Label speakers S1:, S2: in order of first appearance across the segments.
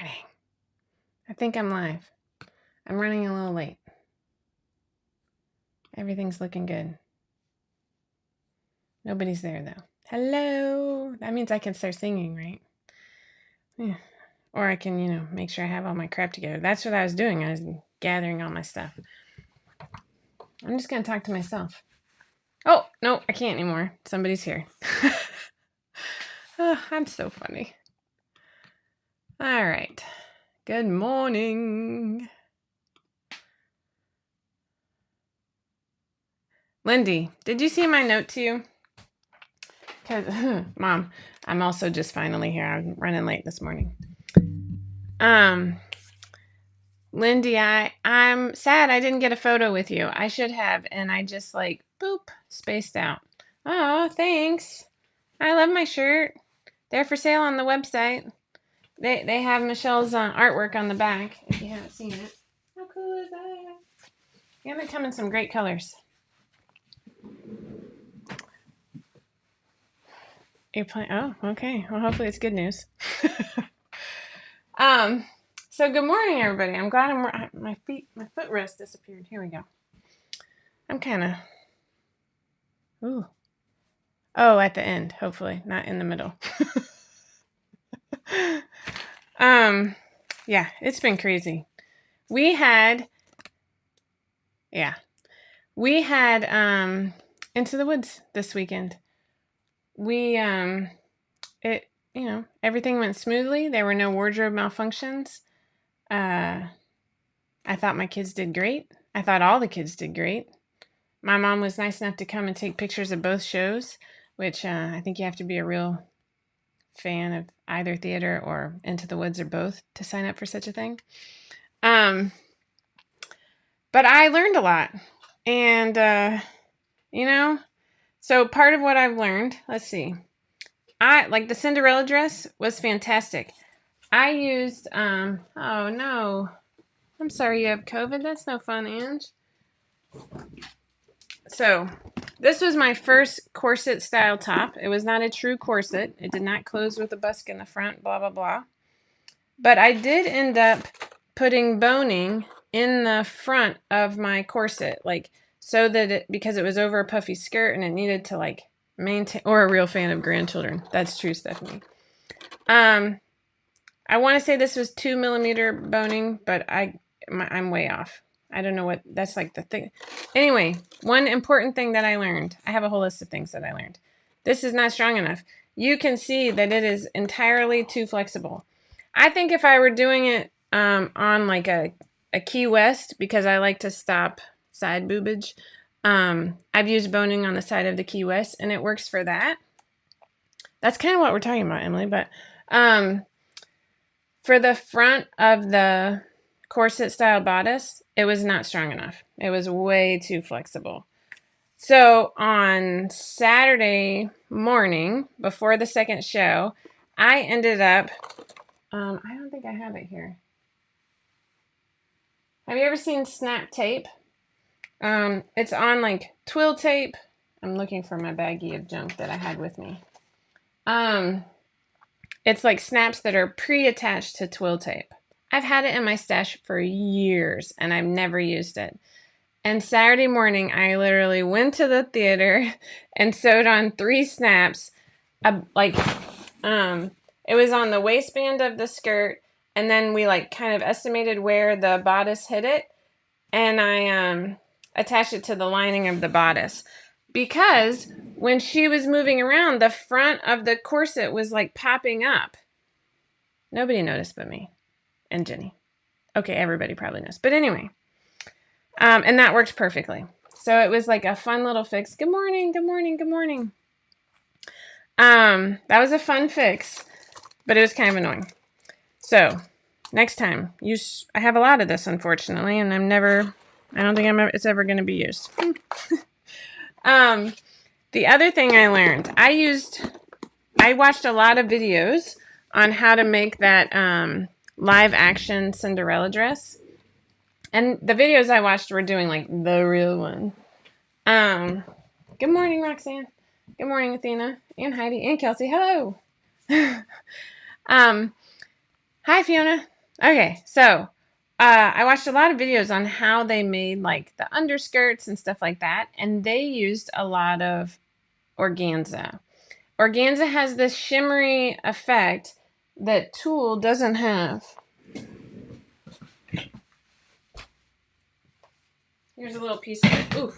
S1: morning. I think I'm live. I'm running a little late. Everything's looking good. Nobody's there though. Hello. That means I can start singing, right? Yeah. Or I can, make sure I have all my crap together. That's what I was doing. I was gathering all my stuff. I'm just going to talk to myself. Oh, no, I can't anymore. Somebody's here. Oh, I'm so funny. All right. Good morning. Lindy, did you see my note to you? Because, Mom, I'm also just finally here. I'm running late this morning. Lindy, I'm sad I didn't get a photo with you. I should have, and I just boop, spaced out. Oh, thanks. I love my shirt. They're for sale on the website. They have Michelle's artwork on the back, if you haven't seen it. How cool is that? Yeah, they come in some great colors. You're playing? Oh, okay. Well, hopefully it's good news. So good morning, everybody. I'm glad my footrest disappeared. Here we go. I'm kind of, ooh. Oh, at the end, hopefully, not in the middle. Yeah, it's been crazy. We had Into the Woods this weekend. Everything went smoothly. There were no wardrobe malfunctions. I thought my kids did great. I thought all the kids did great. My mom was nice enough to come and take pictures of both shows, which I think you have to be a real fan of either theater or Into the Woods or both to sign up for such a thing. But I learned a lot. And, so part of what I've learned, let's see. The Cinderella dress was fantastic. I used, oh no, I'm sorry you have COVID. That's no fun, Ange. So this was my first corset style top. It was not a true corset. It did not close with a busk in the front, blah, blah, blah. But I did end up putting boning in the front of my corset, so that because it was over a puffy skirt and it needed to maintain, or a real fan of grandchildren. That's true, Stephanie. I want to say this was 2mm boning, but I'm way off. I don't know what that's the thing. Anyway, one important thing that I learned. I have a whole list of things that I learned. This is not strong enough. You can see that it is entirely too flexible. I think if I were doing it on a Key West, because I like to stop side boobage, I've used boning on the side of the Key West, and it works for that. That's kind of what we're talking about, Emily. But for the front of the corset style bodice, it was not strong enough. It was way too flexible. So on Saturday morning, before the second show, I ended up, I don't think I have it here. Have you ever seen snap tape? It's on twill tape. I'm looking for my baggie of junk that I had with me. It's snaps that are pre-attached to twill tape. I've had it in my stash for years and I've never used it. And Saturday morning, I literally went to the theater and sewed on 3 snaps. It was on the waistband of the skirt, and then we kind of estimated where the bodice hit it, and I attached it to the lining of the bodice. Because when she was moving around, the front of the corset was popping up. Nobody noticed but me and Jenny. Okay, everybody probably knows. But anyway, and that worked perfectly. So it was a fun little fix. Good morning, good morning, good morning. That was a fun fix, but it was kind of annoying. So next time, I have a lot of this, unfortunately, and I don't think it's ever going to be used. The other thing I learned, I watched a lot of videos on how to make that live action Cinderella dress. And the videos I watched were doing the real one. Good morning, Roxanne. Good morning, Athena and Heidi and Kelsey. Hello. Hi, Fiona. Okay, so I watched a lot of videos on how they made like the underskirts and stuff like that, and they used a lot of organza. Organza has this shimmery effect that tulle doesn't have. Here's a little piece of it. Ooh,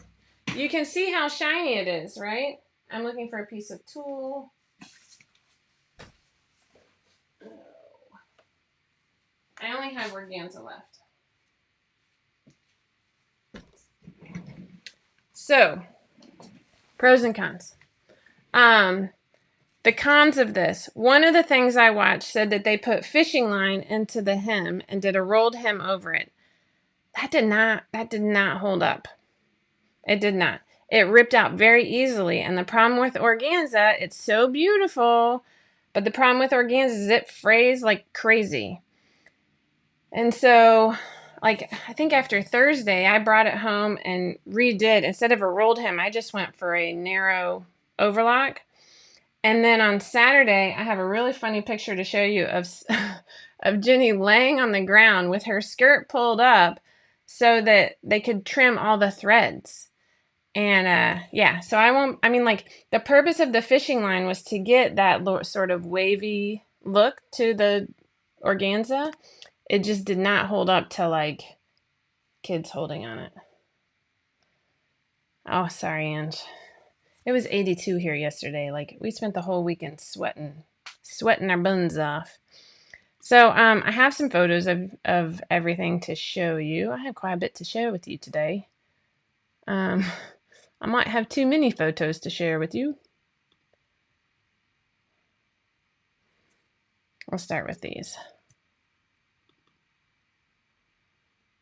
S1: you can see how shiny it is, right? I'm looking for a piece of tulle. I only have organza left. So, pros and cons. The cons of this. One of the things I watched said that they put fishing line into the hem and did a rolled hem over it. That did not hold up. It did not. It ripped out very easily. And the problem with organza, it's so beautiful, but the problem with organza is it frays like crazy. And so, like, I think after Thursday, I brought it home and redid. Instead of a rolled hem, I just went for a narrow overlock. And then on Saturday, I have a really funny picture to show you of of Jenny laying on the ground with her skirt pulled up so that they could trim all the threads. And yeah, so I mean, like, the purpose of the fishing line was to get that sort of wavy look to the organza. It just did not hold up to, like, kids holding on it. Oh, sorry, Ange. It was 82 here yesterday. Like, we spent the whole weekend sweating our buns off. So I have some photos of everything to show you. I have quite a bit to share with you today. I might have too many photos to share with you. I'll start with these.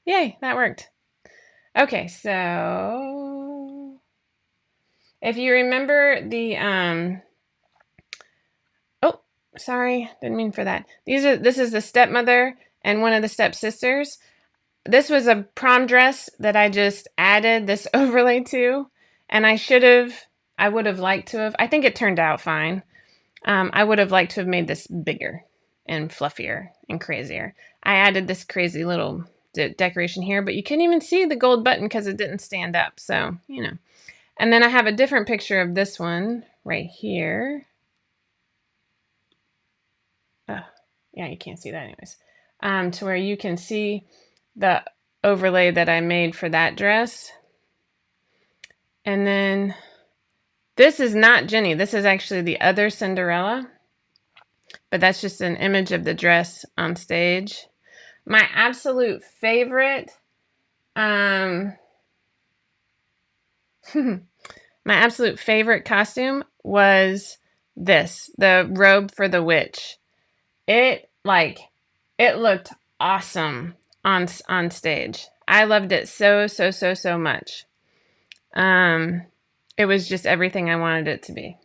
S1: Yay, that worked. Okay, so if you remember the oh, sorry, didn't mean for that. This is the stepmother and one of the stepsisters. This was a prom dress that I just added this overlay to, and I would have liked to have, I think it turned out fine. I would have liked to have made this bigger and fluffier and crazier. I added this crazy little decoration here, but you couldn't even see the gold button because it didn't stand up, so, you know. And then I have a different picture of this one right here. Oh, yeah, you can't see that anyways. To where you can see the overlay that I made for that dress. And then this is not Jenny. This is actually the other Cinderella. But that's just an image of the dress on stage. My absolute favorite, my absolute favorite costume was this, the robe for the witch. It looked awesome on stage. I loved it so much. It was just everything I wanted it to be.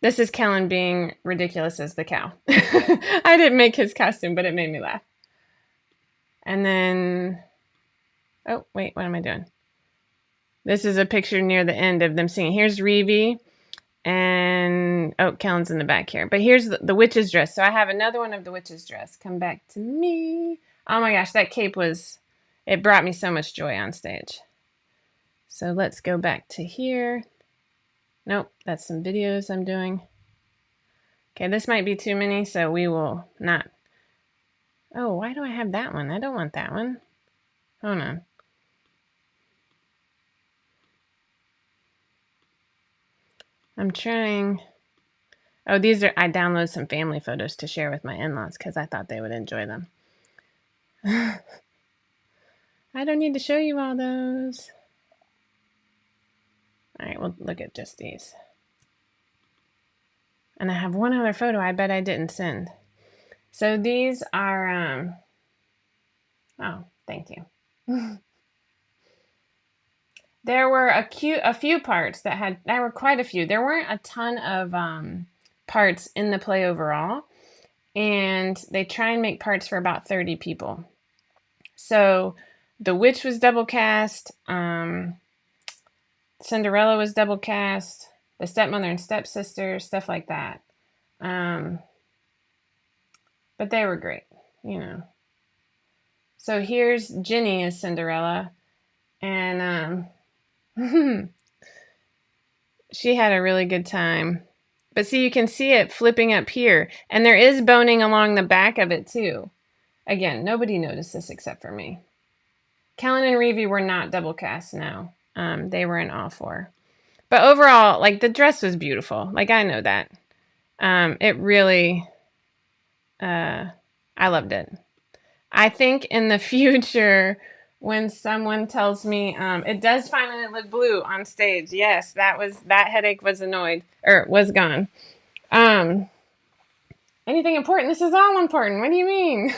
S1: This is Kellen being ridiculous as the cow. I didn't make his costume, but it made me laugh. And then, oh, wait, what am I doing? This is a picture near the end of them singing. Here's Reevee, and, oh, Kellen's in the back here. But here's the witch's dress. So I have another one of the witch's dress. Come back to me. Oh my gosh, that cape it brought me so much joy on stage. So let's go back to here. Nope, that's some videos I'm doing. Okay, this might be too many, so we will not. Oh, why do I have that one? I don't want that one. Hold on. I'm trying. Oh, I downloaded some family photos to share with my in-laws because I thought they would enjoy them. I don't need to show you all those. All right, we'll look at just these. And I have one other photo I bet I didn't send. So these are, oh, thank you. There were a few parts there were quite a few. There weren't a ton of parts in the play overall. And they try and make parts for about 30 people. So the witch was double cast. Cinderella was double cast. The stepmother and stepsister, stuff like that. But they were great. you know. So here's Ginny as Cinderella, and she had a really good time. But see, you can see it flipping up here, and there is boning along the back of it too. Again, nobody noticed this except for me. Kellen and Reevy were not double cast, no. They were in all four. But overall, like, the dress was beautiful. Like, I know that. It really, I loved it. I think in the future, when someone tells me it does finally look blue on stage, yes, that headache was gone. Anything important? This is all important. What do you mean?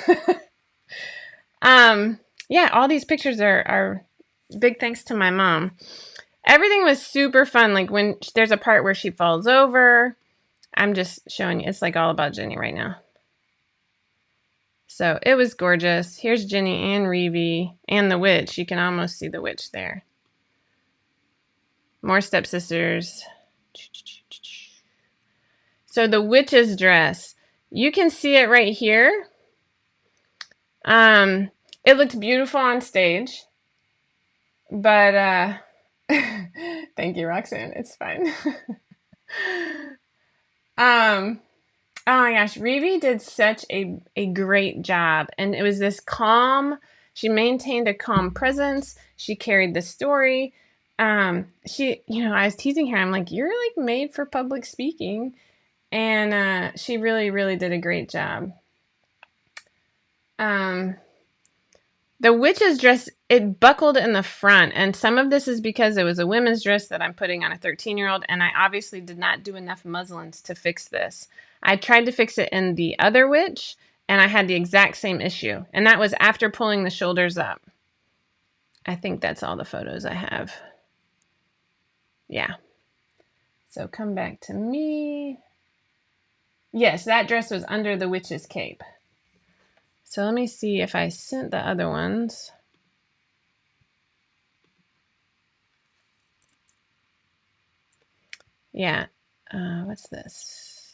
S1: Yeah, all these pictures are big thanks to my mom. Everything was super fun. Like when there's a part where she falls over, I'm just showing you. It's like all about Ginny right now. So it was gorgeous. Here's Ginny and Reevy and the witch. You can almost see the witch there. More stepsisters. So the witch's dress, you can see it right here. It looked beautiful on stage, but thank you, Roxanne. It's fine. Oh my gosh, Reevy did such a great job, and it was this calm. She maintained a calm presence. She carried the story. She, I was teasing her. I'm like, you're like made for public speaking, and she really, really did a great job. The witch's dress, it buckled in the front, and some of this is because it was a women's dress that I'm putting on a 13-year-old, and I obviously did not do enough muslins to fix this. I tried to fix it in the other witch, and I had the exact same issue, and that was after pulling the shoulders up. I think that's all the photos I have. Yeah. So come back to me. Yes, that dress was under the witch's cape. So let me see if I sent the other ones. Yeah. What's this?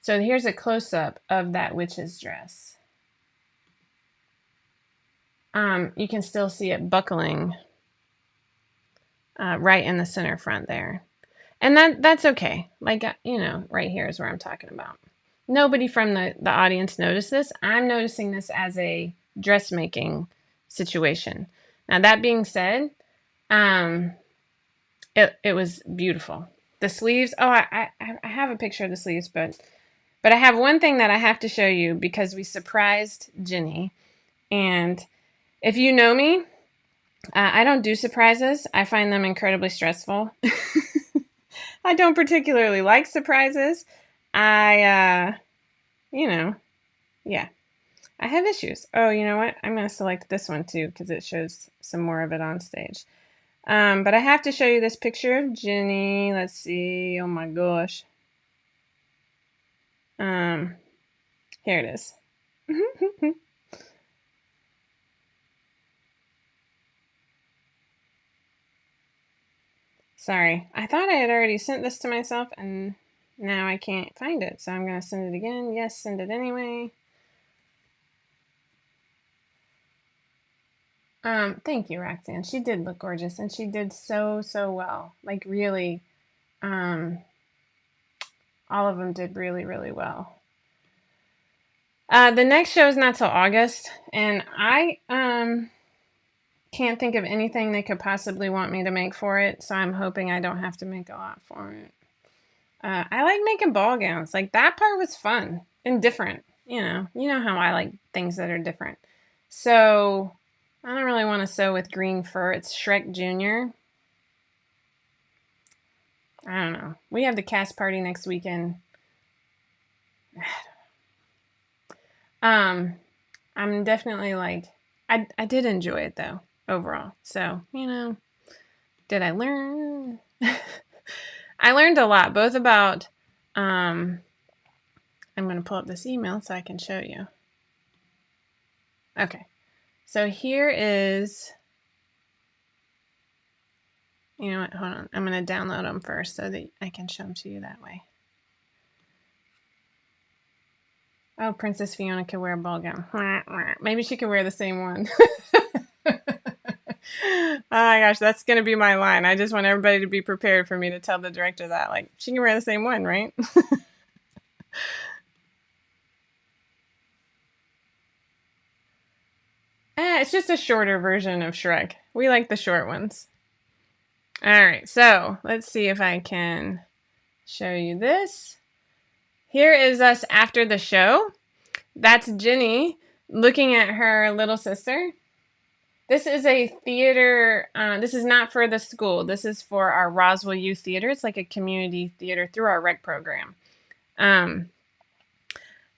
S1: So here's a close-up of that witch's dress. You can still see it buckling right in the center front there. And that's okay. Like, right here is where I'm talking about. Nobody from the audience noticed this. I'm noticing this as a dressmaking situation. Now, that being said, it was beautiful. The sleeves, I have a picture of the sleeves, but I have one thing that I have to show you because we surprised Ginny. And if you know me, I don't do surprises. I find them incredibly stressful. I don't particularly like surprises. Yeah. I have issues. Oh, you know what? I'm going to select this one too because it shows some more of it on stage. But I have to show you this picture of Ginny. Let's see. Oh my gosh. Here it is. Sorry, I thought I had already sent this to myself and now I can't find it. So I'm going to send it again. Yes, send it anyway. Thank you, Roxanne. She did look gorgeous and she did so well. Like really, all of them did really, really well. The next show is not till August, and I can't think of anything they could possibly want me to make for it, so I'm hoping I don't have to make a lot for it. I like making ball gowns. Like, that part was fun and different. You know how I like things that are different. So I don't really want to sew with green fur. It's Shrek Jr. I don't know. We have the cast party next weekend. I'm definitely like, I did enjoy it though, overall. So, did I learn? I learned a lot, both about, I'm going to pull up this email so I can show you. Okay. So here is You know what? Hold on. I'm going to download them first so that I can show them to you that way. Oh, Princess Fiona could wear a ball gown. Maybe she could wear the same one. Oh my gosh, that's going to be my line. I just want everybody to be prepared for me to tell the director that. Like, she can wear the same one, right? It's just a shorter version of Shrek. We like the short ones. All right, so let's see if I can show you this. Here is us after the show. That's Ginny looking at her little sister. This is a theater. This is not for the school. This is for our Roswell Youth Theater. It's like a community theater through our rec program.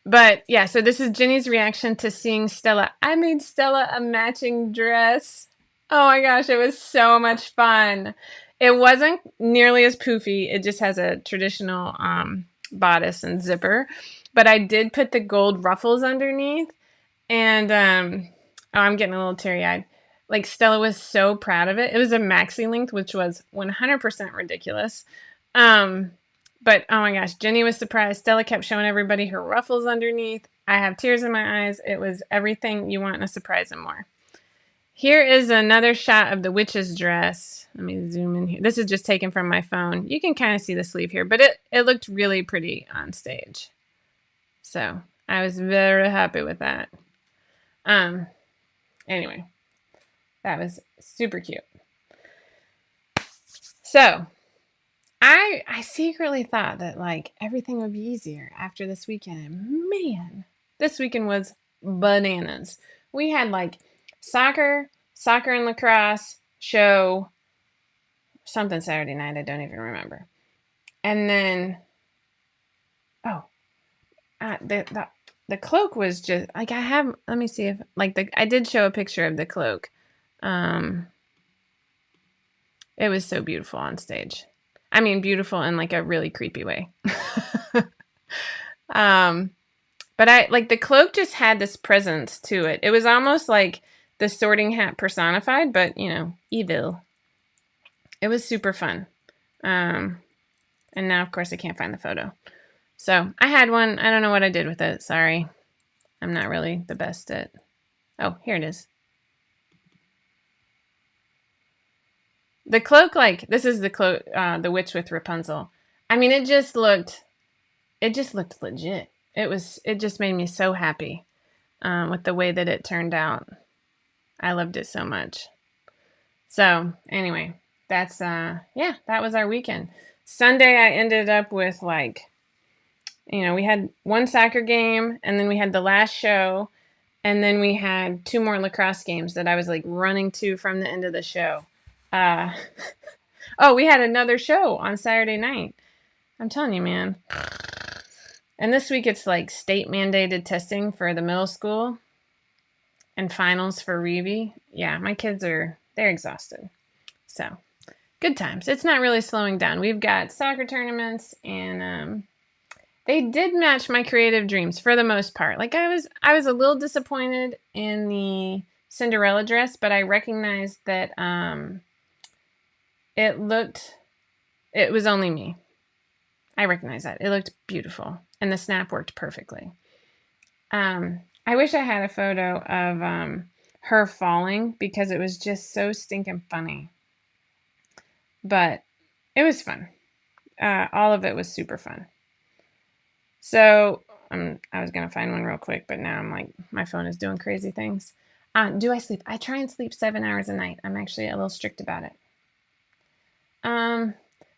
S1: But yeah, so this is Ginny's reaction to seeing Stella. I made Stella a matching dress. Oh my gosh, it was so much fun. It wasn't nearly as poofy. It just has a traditional bodice and zipper. But I did put the gold ruffles underneath. And I'm getting a little teary-eyed. Like, Stella was so proud of it. It was a maxi length, which was 100% ridiculous. But oh my gosh, Jenny was surprised. Stella kept showing everybody her ruffles underneath. I have tears in my eyes. It was everything you want in a surprise and more. Here is another shot of the witch's dress. Let me zoom in here. This is just taken from my phone. You can kind of see the sleeve here, but it looked really pretty on stage. So I was very happy with that. Anyway, that was super cute. So I secretly thought that like everything would be easier after this weekend. Man, this weekend was bananas. We had like soccer and lacrosse, show, something Saturday night. I don't even remember. And then, the cloak was just like let me see if like I did show a picture of the cloak. It was so beautiful on stage. I mean, beautiful in like a really creepy way. But the cloak just had this presence to it. It was almost like the Sorting Hat personified, but evil. It was super fun. And now of course I can't find the photo. So I had one. I don't know what I did with it. Sorry. I'm not really the best at... Oh, here it is. The cloak, this is the cloak, the witch with Rapunzel. I mean, it just looked legit. It just made me so happy with the way that it turned out. I loved it so much. So anyway, that's, that was our weekend. Sunday, I ended up with we had one soccer game, and then we had the last show, and then we had 2 more lacrosse games that I was running to from the end of the show. We had another show on Saturday night. I'm telling you, man. And this week it's state mandated testing for the middle school and finals for Reeve. Yeah, my kids they're exhausted. So good times. It's not really slowing down. We've got soccer tournaments, and they did match my creative dreams for the most part. I was a little disappointed in the Cinderella dress, but I recognized that it was only me. I recognize that. It looked beautiful, and the snap worked perfectly. I wish I had a photo of her falling, because it was just so stinking funny. But it was fun. All of it was super fun. So I was going to find one real quick, but now I'm my phone is doing crazy things. Do I sleep? I try and sleep 7 hours a night. I'm actually a little strict about it.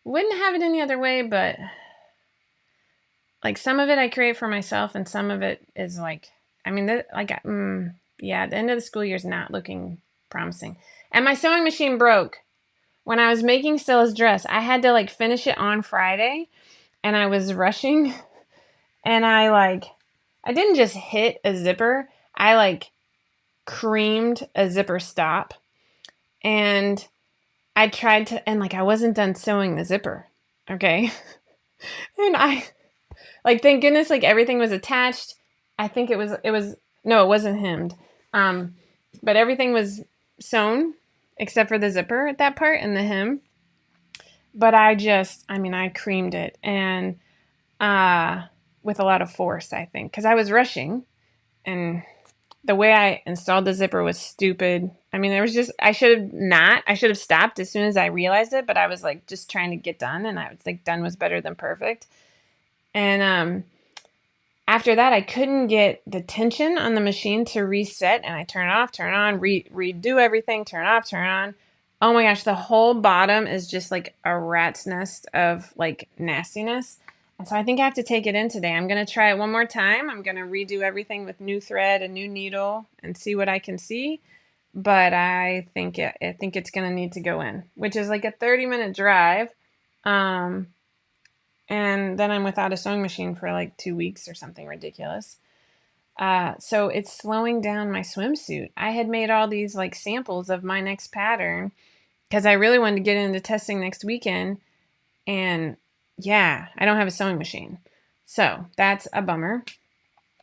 S1: Wouldn't have it any other way, but some of it I create for myself, and some of it is the end of the school year is not looking promising. And my sewing machine broke when I was making Stella's dress. I had to finish it on Friday, and I was rushing, and I didn't just hit a zipper. I creamed a zipper stop, and I tried to, and I wasn't done sewing the zipper. Okay. And I thank goodness everything was attached. I think it wasn't hemmed. But everything was sewn except for the zipper at that part and the hem. But I creamed it, and with a lot of force, I think, because I was rushing, and the way I installed the zipper was stupid. I should have stopped as soon as I realized it, but I was like just trying to get done, and I was like, done was better than perfect. And after that, I couldn't get the tension on the machine to reset, and I turn it off, turn it on, redo everything, turn it off, turn it on. Oh my gosh, the whole bottom is just like a rat's nest of like nastiness. And so I think I have to take it in today. I'm going to try it one more time. I'm going to redo everything with new thread, a new needle, and see what I can see. But I think it's going to need to go in, which is like a 30-minute drive. And then I'm without a sewing machine for like 2 weeks or something ridiculous. So it's slowing down my swimsuit. I had made all these like samples of my next pattern because I really wanted to get into testing next weekend. And yeah, I don't have a sewing machine. So that's a bummer.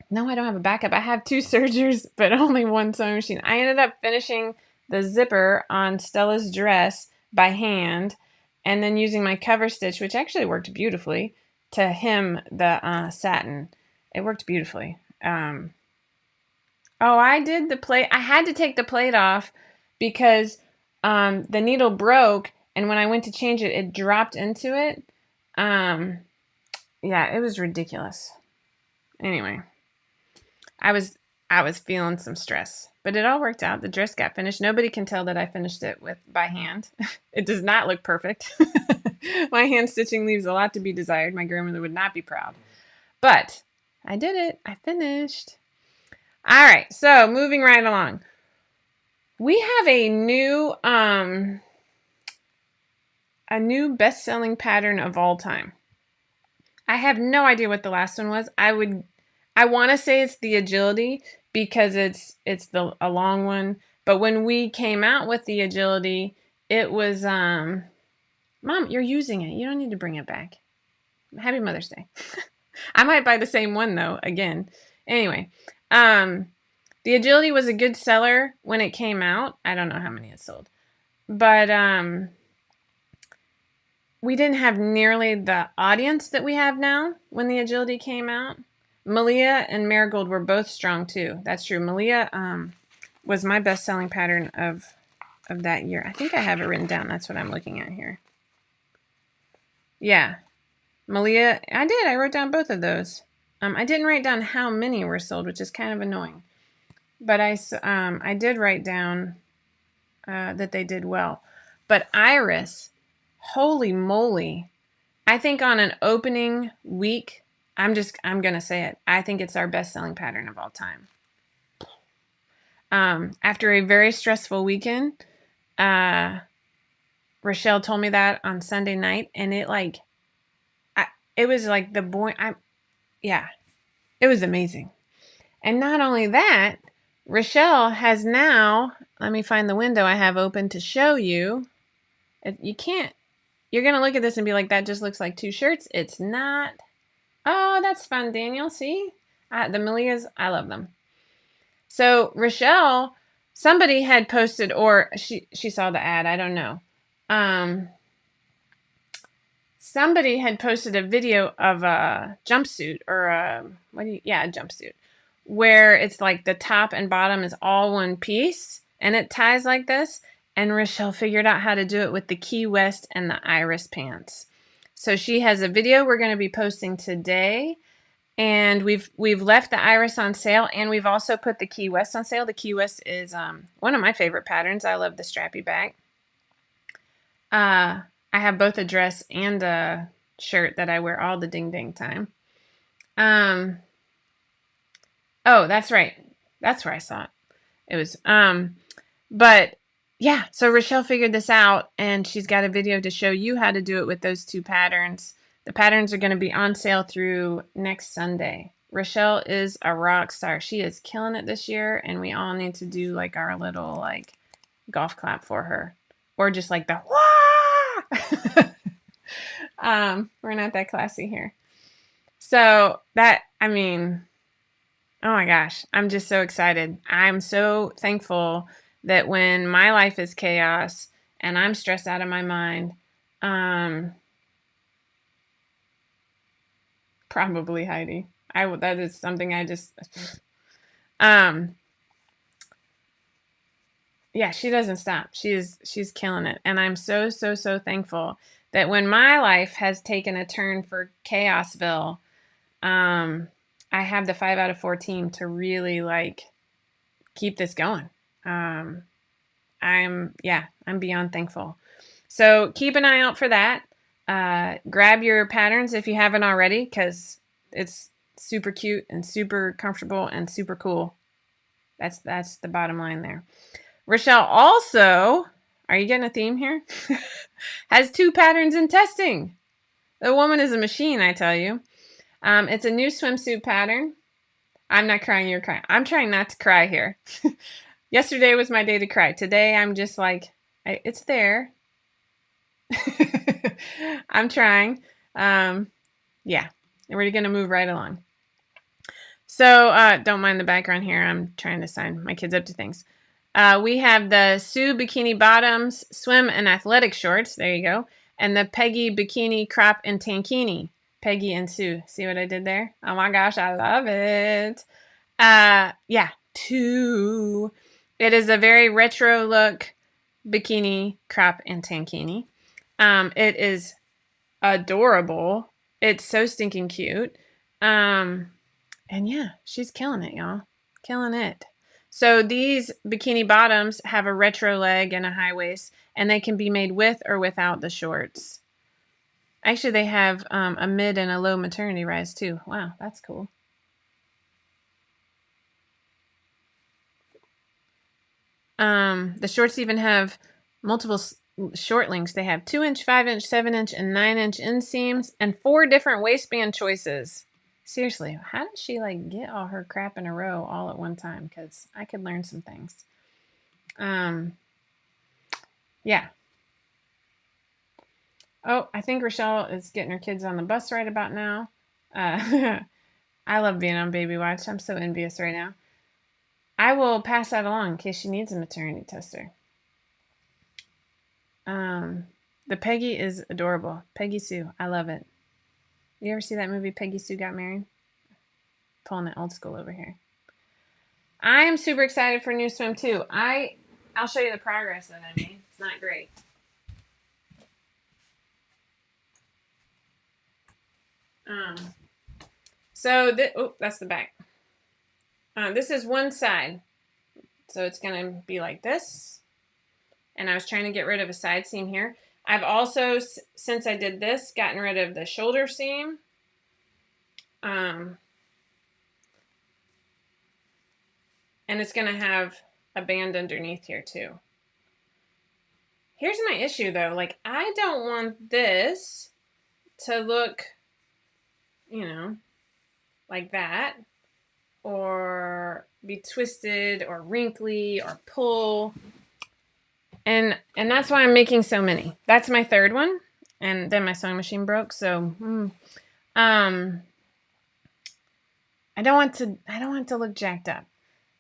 S1: No, I don't have a backup. I have 2 sergers, but only 1 sewing machine. I ended up finishing the zipper on Stella's dress by hand, and then using my cover stitch, which actually worked beautifully, to hem the satin. It worked beautifully. I did the plate. I had to take the plate off because the needle broke, and when I went to change it, it dropped into it. Yeah, it was ridiculous. Anyway, I was feeling some stress, but it all worked out. The dress got finished. Nobody can tell that I finished it by hand. It does not look perfect. My hand stitching leaves a lot to be desired. My grandmother would not be proud. But I did it. I finished. All right, so moving right along. We have a new best-selling pattern of all time. I have no idea what the last one was. I want to say it's the agility because it's a long one. But when we came out with the agility, it was Mom, you're using it. You don't need to bring it back. Happy Mother's Day. I might buy the same one though again. Anyway, the agility was a good seller when it came out. I don't know how many it sold, but we didn't have nearly the audience that we have now when the agility came out. Malia and Marigold were both strong too. That's true. Malia was my best-selling pattern of that year. I think I have it written down. That's what I'm looking at here. Yeah. Malia, I did. I wrote down both of those. I didn't write down how many were sold, which is kind of annoying. But I did write down that they did well. But Iris, holy moly. I think on an opening week, I'm going to say it. I think it's our best-selling pattern of all time. After a very stressful weekend, Rochelle told me that on Sunday night, and it was like it was amazing. And not only that, Rochelle has now, let me find the window I have open to show you. You're going to look at this and be like, that just looks like 2 shirts. It's not. Oh, that's fun, Daniel. See? The Milias, I love them. So Rochelle, somebody had posted, or she saw the ad, I don't know. Somebody had posted a video of a jumpsuit or a jumpsuit where it's like the top and bottom is all one piece and it ties like this. And Rochelle figured out how to do it with the Key West and the Iris pants. So she has a video we're going to be posting today. And we've left the Iris on sale, and we've also put the Key West on sale. The Key West is one of my favorite patterns. I love the strappy back. I have both a dress and a shirt that I wear all the ding-ding time. Oh, that's right. That's where I saw it. It was, but yeah, so Rochelle figured this out, and she's got a video to show you how to do it with those 2 patterns. The patterns are going to be on sale through next Sunday. Rochelle is a rock star. She is killing it this year, and we all need to do like our little like golf clap for her, or just like the wah. We're not that classy here. So that, oh my gosh, I'm just so excited. I'm so thankful that when my life is chaos and I'm stressed out of my mind, Probably Heidi. That is something I just yeah, she doesn't stop. She's killing it. And I'm so thankful that when my life has taken a turn for Chaosville, I have the 5 out of 4 team to really like keep this going. I'm beyond thankful. So keep an eye out for that. Grab your patterns if you haven't already, because it's super cute and super comfortable and super cool. That's the bottom line there. Rochelle also, are you getting a theme here? Has 2 patterns in testing. The woman is a machine, I tell you. It's a new swimsuit pattern. I'm not crying, you're crying. I'm trying not to cry here. Yesterday was my day to cry. Today I'm just like, it's there. I'm trying. Yeah, we're going to move right along. So don't mind the background here. I'm trying to sign my kids up to things. We have the Sue Bikini Bottoms Swim and Athletic Shorts. There you go. And the Peggy Bikini Crop and Tankini. Peggy and Sue. See what I did there? Oh my gosh, I love it. Yeah, 2. It is a very retro look bikini, crop, and tankini. It is adorable. It's so stinking cute. And yeah, she's killing it, y'all. Killing it. So these bikini bottoms have a retro leg and a high waist, and they can be made with or without the shorts. Actually, they have a mid and a low maternity rise too. Wow, that's cool. The shorts even have multiple short links. They have 2-inch, 5-inch, 7-inch, and 9-inch inseams, and 4 different waistband choices. Seriously, how did she like get all her crap in a row all at one time? Because I could learn some things. Yeah. Oh, I think Rochelle is getting her kids on the bus right about now. I love being on baby watch. I'm so envious right now. I will pass that along in case she needs a maternity tester. The Peggy is adorable. Peggy Sue. I love it. You ever see that movie, Peggy Sue Got Married? Pulling it old school over here. I am super excited for new swim too. I'll show you the progress that I made. It's not great. That's the back. This is one side. So it's going to be like this. And I was trying to get rid of a side seam here. I've also, since I did this, gotten rid of the shoulder seam. And it's going to have a band underneath here too. Here's my issue though. Like, I don't want this to look, like that, or be twisted or wrinkly or pull. And that's why I'm making so many. That's my 3rd one. And then my sewing machine broke. So, I don't want to look jacked up.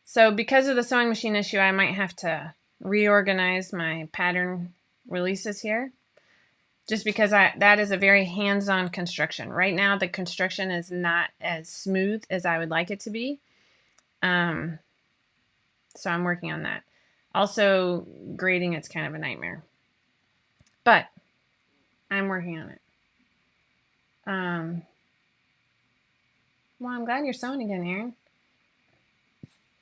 S1: So because of the sewing machine issue, I might have to reorganize my pattern releases here. Just because that is a very hands-on construction. Right now, the construction is not as smooth as I would like it to be. So I'm working on that. Also, grading, it's kind of a nightmare. But I'm working on it. Well, I'm glad you're sewing again, Erin.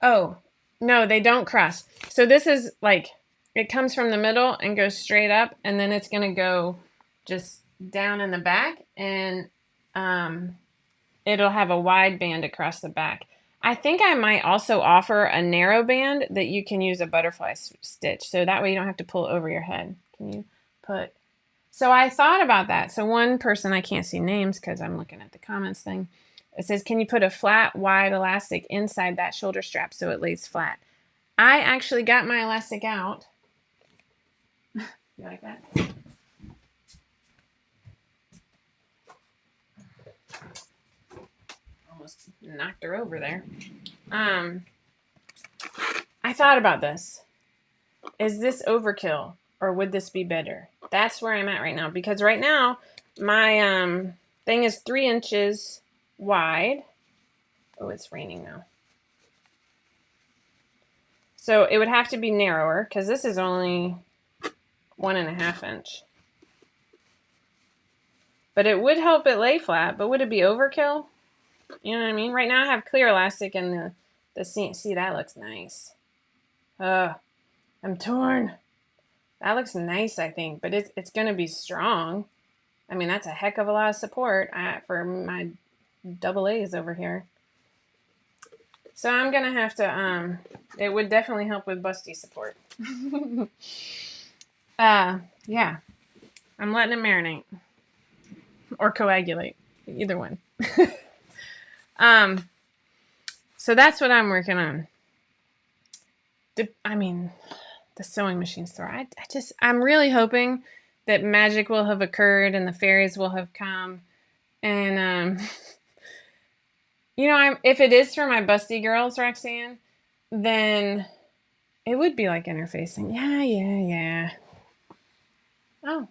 S1: Oh, no, they don't cross. So this is like, it comes from the middle and goes straight up, and then it's going to go just down in the back, and it'll have a wide band across the back. I think I might also offer a narrow band that you can use a butterfly stitch. So that way you don't have to pull over your head. Can you put... So I thought about that. So one person, I can't see names because I'm looking at the comments thing. It says, can you put a flat, wide elastic inside that shoulder strap so it lays flat? I actually got my elastic out. You like that? Almost knocked her over there. I thought about this. Is this overkill or would this be better? That's where I'm at right now, because right now my thing is 3 inches wide. Oh, it's raining now. So it would have to be narrower, because this is only 1.5 inch. But it would help it lay flat, but would it be overkill? You know what I mean? Right now I have clear elastic and the seam. See, that looks nice. I'm torn. That looks nice, I think, but it's going to be strong. I mean, that's a heck of a lot of support for my double A's over here. So I'm going to have to, it would definitely help with busty support. Yeah. I'm letting it marinate. Or coagulate. Either one. So that's what I'm working on. The sewing machine's throw. I'm really hoping that magic will have occurred and the fairies will have come. And, if it is for my busty girls, Roxanne, then it would be like interfacing. Yeah. Oh,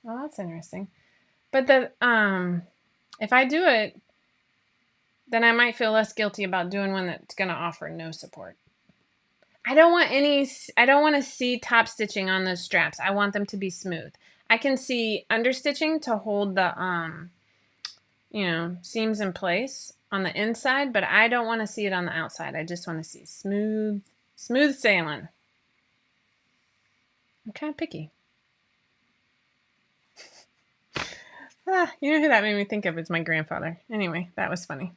S1: well, that's interesting. But if I do it, then I might feel less guilty about doing one that's going to offer no support. I don't want to see top stitching on those straps. I want them to be smooth. I can see understitching to hold the, seams in place on the inside, but I don't want to see it on the outside. I just want to see smooth sailing. I'm kind of picky. You know who that made me think of? It's my grandfather. Anyway, that was funny.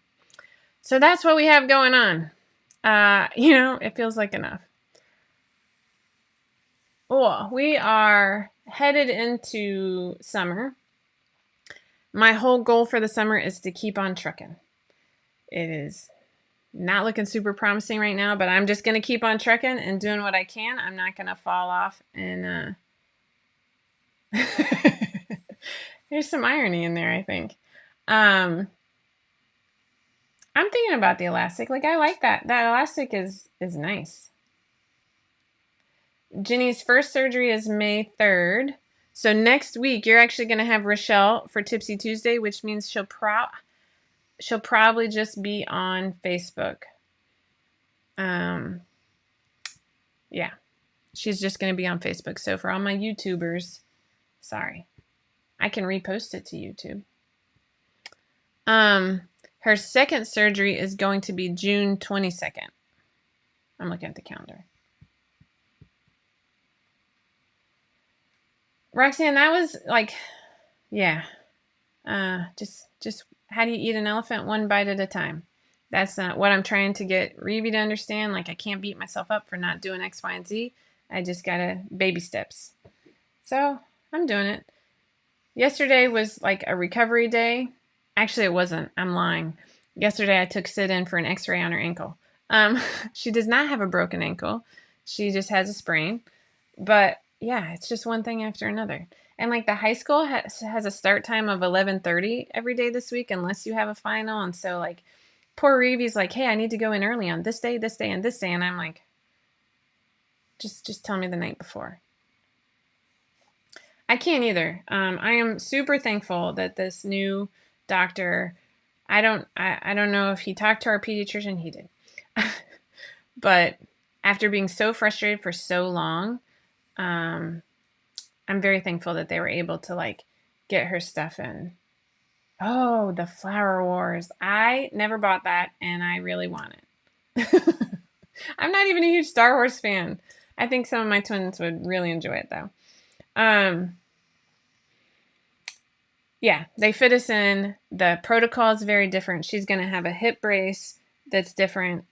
S1: So that's what we have going on. It feels like enough. Oh, we are headed into summer. My whole goal for the summer is to keep on trucking. It is not looking super promising right now, but I'm just going to keep on trucking and doing what I can. I'm not going to fall off. And there's some irony in there, I think. I'm thinking about the elastic. Like, I like that. That elastic is nice. Ginny's first surgery is May 3rd. So next week, you're actually going to have Rochelle for Tipsy Tuesday, which means she'll probably just be on Facebook. Yeah, she's just going to be on Facebook. So for all my YouTubers, sorry, I can repost it to YouTube. Her second surgery is going to be June 22nd. I'm looking at the calendar. Roxanne, that was like, yeah. Just how do you eat an elephant? One bite at a time. That's not what I'm trying to get Reevy to understand. Like, I can't beat myself up for not doing X, Y, and Z. I just gotta baby steps. So I'm doing it. Yesterday was like a recovery day. Actually, it wasn't. I'm lying. Yesterday, I took Sid in for an x-ray on her ankle. She does not have a broken ankle. She just has a sprain. But yeah, it's just one thing after another. And like the high school has a start time of 11:30 every day this week, unless you have a final. And so like poor Reevy's like, hey, I need to go in early on this day, and this day. And I'm like, just tell me the night before. I can't either. I am super thankful that this new doctor, I don't know if he talked to our pediatrician. He did. But after being so frustrated for so long, I'm very thankful that they were able to like get her stuff in. Oh, the Flower Wars. I never bought that and I really want it. I'm not even a huge Star Wars fan. I think some of my twins would really enjoy it though. Yeah, they fit us in. The protocol is very different. She's going to have a hip brace that's different.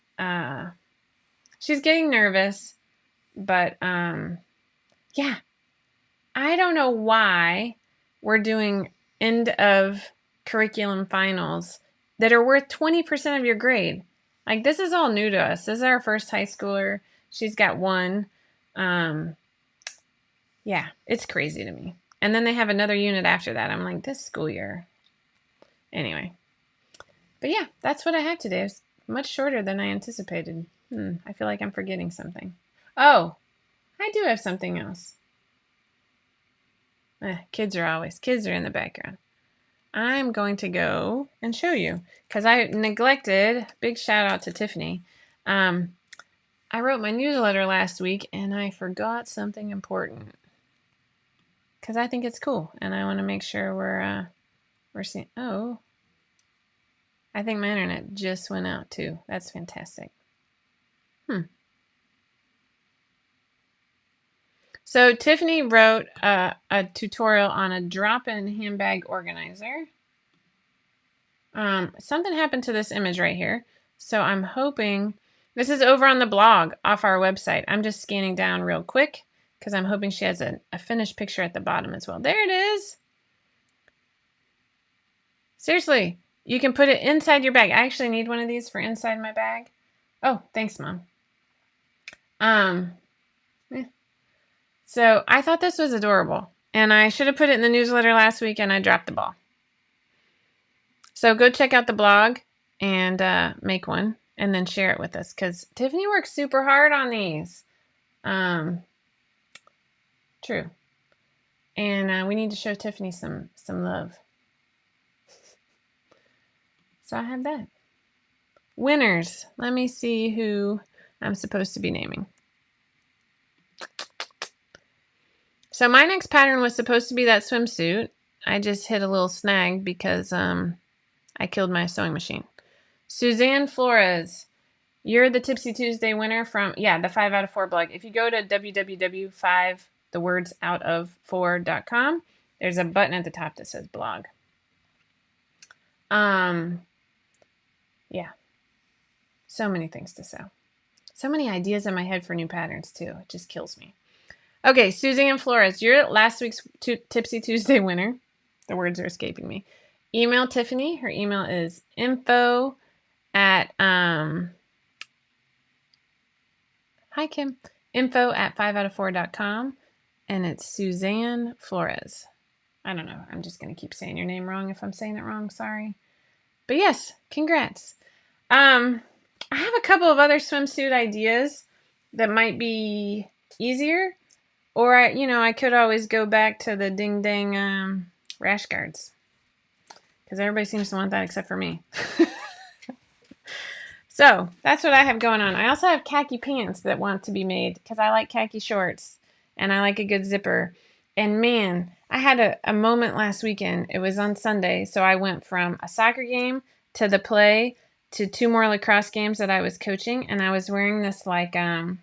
S1: She's getting nervous, but yeah. I don't know why we're doing end of curriculum finals that are worth 20% of your grade. Like, this is all new to us. This is our first high schooler. She's got one. Yeah, it's crazy to me. And then they have another unit after that. I'm like, this school year. Anyway. But yeah, that's what I have today. It's much shorter than I anticipated. I feel like I'm forgetting something. Oh, I do have something else. Kids are in the background. I'm going to go and show you because I neglected. Big shout out to Tiffany. I wrote my newsletter last week and I forgot something important because I think it's cool and I want to make sure we're seeing. Oh, I think my internet just went out too. That's fantastic. So Tiffany wrote a tutorial on a drop-in handbag organizer. Something happened to this image right here. So I'm hoping, this is over on the blog off our website. I'm just scanning down real quick because I'm hoping she has a finished picture at the bottom as well. There it is. Seriously, you can put it inside your bag. I actually need one of these for inside my bag. Oh, thanks, Mom. So I thought this was adorable. And I should have put it in the newsletter last week and I dropped the ball. So go check out the blog and make one and then share it with us because Tiffany works super hard on these. True. And we need to show Tiffany some love. So I have that. Winners. Let me see who I'm supposed to be naming. So my next pattern was supposed to be that swimsuit. I just hit a little snag because I killed my sewing machine. Suzanne Flores, you're the Tipsy Tuesday winner from, the 5 out of 4 blog. If you go to www.5thewordsout4.com, there's a button at the top that says blog. Yeah. So many things to sew. So many ideas in my head for new patterns too. It just kills me. Okay, Suzanne Flores, you're last week's Tipsy Tuesday winner. The words are escaping me. Email Tiffany. Her email is info at 5out of4.com, and it's Suzanne Flores. I don't know. I'm just going to keep saying your name wrong if I'm saying it wrong. Sorry. But yes, congrats. I have a couple of other swimsuit ideas that might be easier. Or, I could always go back to the ding-dang rash guards. Because everybody seems to want that except for me. So, that's what I have going on. I also have khaki pants that want to be made. Because I like khaki shorts. And I like a good zipper. And man, I had a moment last weekend. It was on Sunday. So, I went from a soccer game to the play to 2 more lacrosse games that I was coaching. And I was wearing this like, man,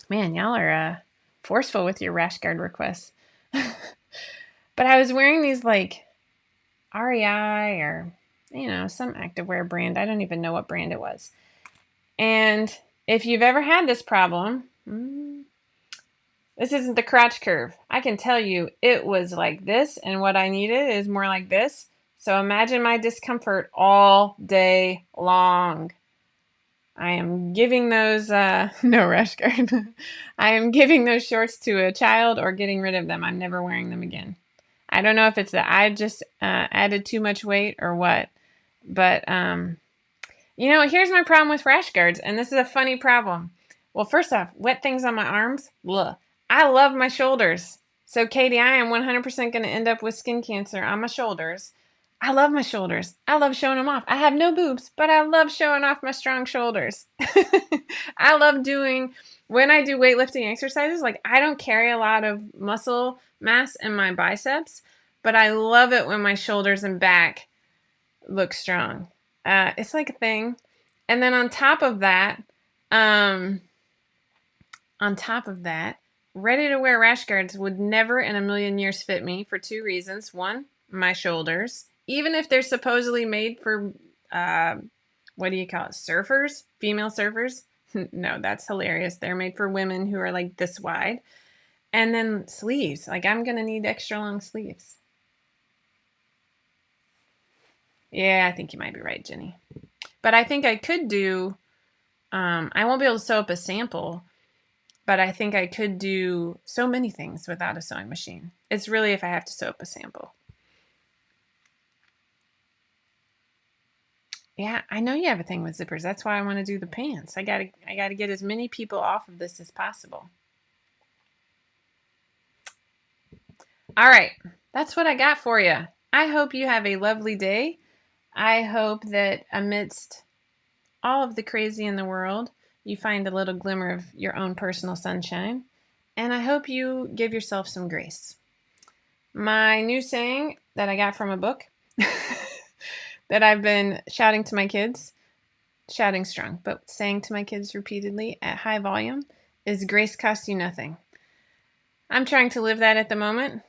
S1: y'all are... forceful with your rash guard requests. But I was wearing these like REI or, some activewear brand. I don't even know what brand it was. And if you've ever had this problem, this isn't the crotch curve. I can tell you it was like this, and what I needed is more like this. So imagine my discomfort all day long. I am giving those, no rash guard. I am giving those shorts to a child or getting rid of them. I'm never wearing them again. I don't know if it's that I just added too much weight or what. But, here's my problem with rash guards. And this is a funny problem. Well, first off, wet things on my arms. Blah. I love my shoulders. So, Katie, I am 100% going to end up with skin cancer on my shoulders. I love my shoulders. I love showing them off. I have no boobs, but I love showing off my strong shoulders. I love when I do weightlifting exercises, like I don't carry a lot of muscle mass in my biceps, but I love it when my shoulders and back look strong. It's like a thing. And then on top of that, ready to wear rash guards would never in a million years fit me for 2 reasons. 1, my shoulders. Even if they're supposedly made for, what do you call it, surfers? Female surfers? No, that's hilarious. They're made for women who are like this wide. And then sleeves. Like I'm going to need extra long sleeves. Yeah, I think you might be right, Jenny. But I think I could do, I won't be able to sew up a sample, but I think I could do so many things without a sewing machine. It's really if I have to sew up a sample. Yeah, I know you have a thing with zippers. That's why I want to do the pants. I gotta get as many people off of this as possible. All right. That's what I got for you. I hope you have a lovely day. I hope that amidst all of the crazy in the world, you find a little glimmer of your own personal sunshine. And I hope you give yourself some grace. My new saying that I got from a book that I've been shouting to my kids, shouting strong, but saying to my kids repeatedly at high volume is grace costs you nothing. I'm trying to live that at the moment.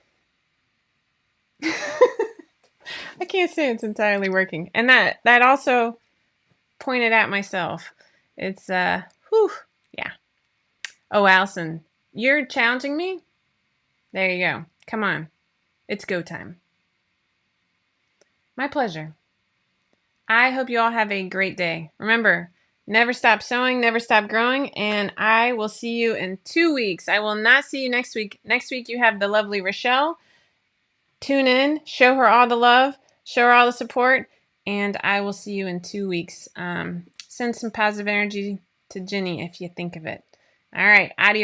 S1: I can't say it's entirely working. And that also pointed at myself. It's yeah. Oh, Allison, you're challenging me? There you go. Come on. It's go time. My pleasure. I hope you all have a great day. Remember, never stop sewing, never stop growing, and I will see you in 2 weeks. I will not see you next week. Next week you have the lovely Rochelle. Tune in, show her all the love, show her all the support, and I will see you in 2 weeks. Send some positive energy to Ginny if you think of it. All right, adios.